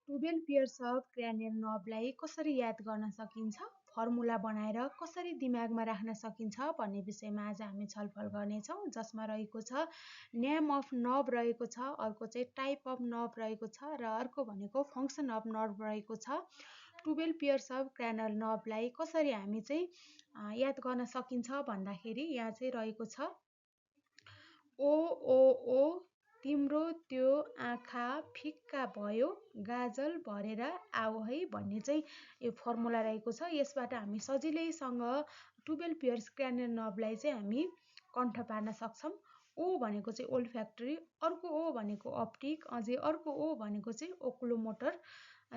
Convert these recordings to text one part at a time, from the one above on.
12 pairs of cranial नर्भलाई कसरी याद गर्न सकिन्छ, फर्मुला बनाएर कसरी दिमागमा राख्न सकिन्छ भन्ने विषयमा आज हामी छलफल गर्नेछौँ, जसमा रहेको छ नेम अफ नर्भ रहेको छ, अर्को चाहिँ टाइप अफ नर्भ रहेको छ र अर्को भनेको फङ्सन अफ नर्भ रहेको छ। 12 पेयर्स अफ क्रानियल नर्भलाई कसरी हामी चाहिँ याद गर्न सकिन्छ भन्दाखेरि यहाँ चाहिँ रहेको छ ओ ओ ओ तिम्रो त्यो आँखा फिक्का भयो, गाजल भरेर आऊ है भन्ने चाहिँ यो फर्मुला रहेको छ। यसबाट हामी सजिलैसँग 12 पेयर्स क्रानियल नर्भलाई चाहिँ हामी कण्ठ पार्न सक्छौँ। ओ भनेको चाहिँ ओल्फ्याक्टरी, अर्को ओ भनेको अप्टिक, अझै अर्को ओ भनेको चाहिँ ओकुलोमोटर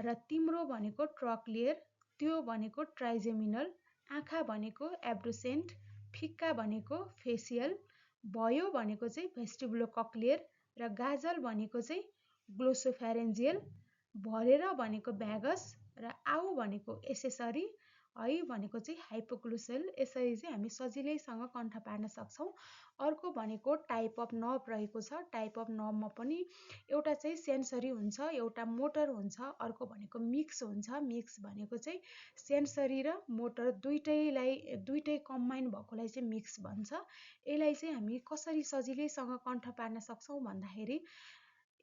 र तिम्रो भनेको ट्रक्लियर, त्यो भनेको ट्राइजेमिनल, आँखा भनेको एब्डुसेन्ट, फिक्का भनेको फेसियल, भयो भनेको चाहिँ भेस्टिबुलोकक्लियर र गाजल भनेको चाहिँ ग्लोसोफ्यारेन्जियल, भरेर भनेको भ्यागस र आउ भनेको एसेसरी, है भनेको चाहिँ हाइपोग्लुसल। यसरी चाहिँ हामी सजिलैसँग कण्ठ पार्न सक्छौँ। अर्को भनेको टाइप अफ नर्भ रहेको छ। टाइप अफ नर्भमा पनि एउटा चाहिँ सेन्सरी हुन्छ, एउटा मोटर हुन्छ, अर्को भनेको मिक्स हुन्छ। मिक्स भनेको चाहिँ सेन्सरी र मोटर दुइटै कम्बाइन भएकोलाई चाहिँ मिक्स भन्छ। यसलाई चाहिँ हामी कसरी सजिलैसँग कण्ठ पार्न सक्छौँ भन्दाखेरि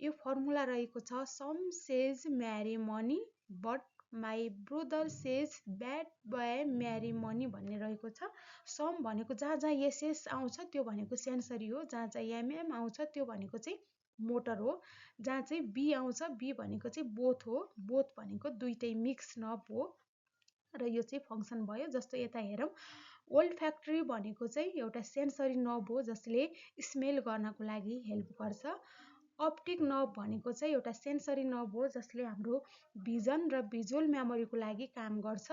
यो फर्मुला रहेको छ some says marry money but my brother says bad buy marry money भन्ने रहेको छ। सम भनेको जहाँ जहाँ एसएस आउँछ त्यो भनेको सेन्सरी हो, जहाँ चाहिँ एमएम आउँछ त्यो भनेको चाहिँ मोटर हो, जहाँ चाहिँ बी आउँछ बी भनेको चाहिँ बोथ हो, बोथ भनेको दुइटै मिक्स नर्भ हो र यो चाहिँ फङ्सन भयो। जस्तो यता हेरौँ, ओल्फ्याक्टरी भनेको चाहिँ एउटा सेन्सरी नर्भ हो जसले स्मेल गर्नको लागि हेल्प गर्छ। अप्टिक नर्भ भनेको चाहिँ एउटा सेन्सरी नर्भ हो जसले हाम्रो भिजन र भिजुअल मेमोरीको लागि काम गर्छ।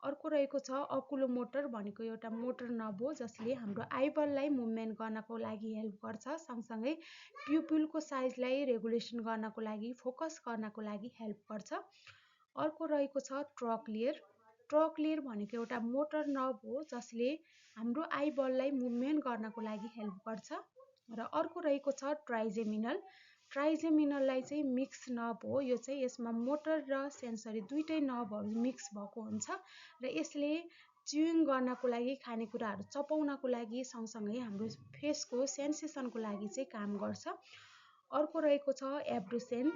अर्को रहेको छ अकुलोमोटर भनेको एउटा मोटर नर्भ हो जसले हाम्रो आइबललाई मुभमेन्ट गर्नको लागि हेल्प गर्छ, सँगसँगै प्युपिलको साइजलाई रेगुलेसन गर्नको लागि, फोकस गर्नको लागि हेल्प गर्छ। अर्को रहेको छ ट्रक्लियर। ट्रक्लियर भनेको एउटा मोटर नर्भ हो जसले हाम्रो आइबललाई मुभमेन्ट गर्नको लागि हेल्प गर्छ। र अर्को रहेको छ ट्राइजेमिनल। ट्राइजेमिनललाई चाहिँ मिक्स नर्भ हो, यो चाहिँ यसमा मोटर र सेन्सरी दुइटै नर्भहरू मिक्स भएको हुन्छ र यसले च्युइङ गर्नको लागि, खानेकुराहरू चपाउनको लागि, सँगसँगै हाम्रो फेसको सेन्सेसनको लागि चाहिँ काम गर्छ। अर्को रहेको छ एब्डुसेन्ट।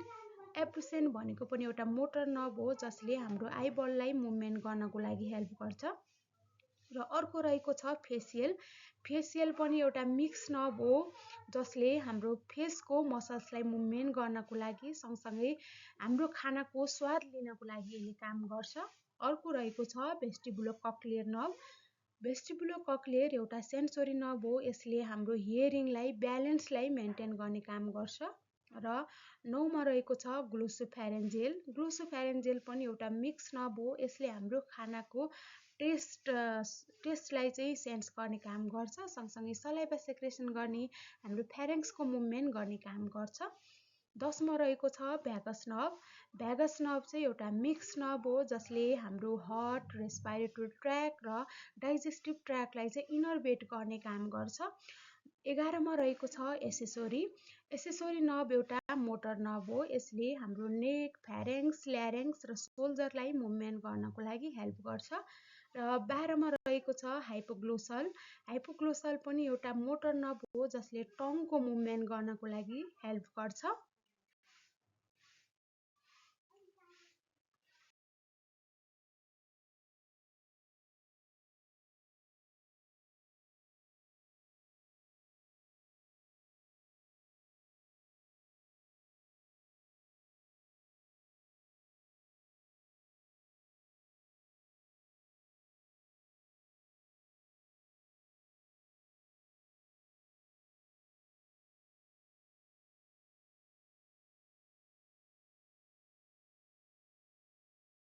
एब्डुसेन्ट भनेको पनि एउटा मोटर नर्भ हो जसले हाम्रो आइबललाई मुभमेन्ट गर्नको लागि हेल्प गर्छ। र अर्को रहेको छ फेसियल। फेसियल पनि एउटा मिक्स नर्भ हो जसले हाम्रो फेसको मसल्सलाई मुभमेन्ट गर्नको लागि, सँगसँगै हाम्रो खानाको स्वाद लिनको लागि यसले काम गर्छ। अर्को रहेको छ भेस्टिबुलोकक्लियर नर्भ। भेस्टिबुलोकक्लियर एउटा सेन्सरी नर्भ हो, यसले हाम्रो हियरिङलाई, ब्यालेन्सलाई मेन्टेन गर्ने काम गर्छ। र 9मा रहेको छ ग्लोसोफ्यारेन्जियल। ग्लोसोफ्यारेन्जियल पनि एउटा मिक्स नर्भ हो, यसले हाम्रो खानाको टेस्टलाई चाहिँ सेन्स गर्ने काम गर्छ, सँगसँगै सलाइभा सेक्रेसन गर्ने, हाम्रो फ्यारेङ्सको मुभमेन्ट गर्ने काम गर्छ। 10मा रहेको छ भ्यागस नर्भ। भ्यागस नर्भ चाहिँ एउटा मिक्स नर्भ हो जसले हाम्रो हार्ट, रेस्पिरेटरी ट्र्याक र डाइजेस्टिभ ट्र्याकलाई चाहिँ इनर्भेट गर्ने काम गर्छ। 11मा रहेको छ एसेसोरी। एसेसोरी नर्भ एउटा मोटर नर्भ हो, यसले हाम्रो नेक, फ्यारेङ्स, ल्यारेङ्स र सोल्जरलाई मुभमेन्ट गर्नको लागि हेल्प गर्छ। र 12मा रहेको छ हाइपोग्लोसल। हाइपोग्लोसल पनि एउटा मोटर नर्भ हो जसले टङको मुभमेन्ट गर्नको लागि हेल्प गर्छ।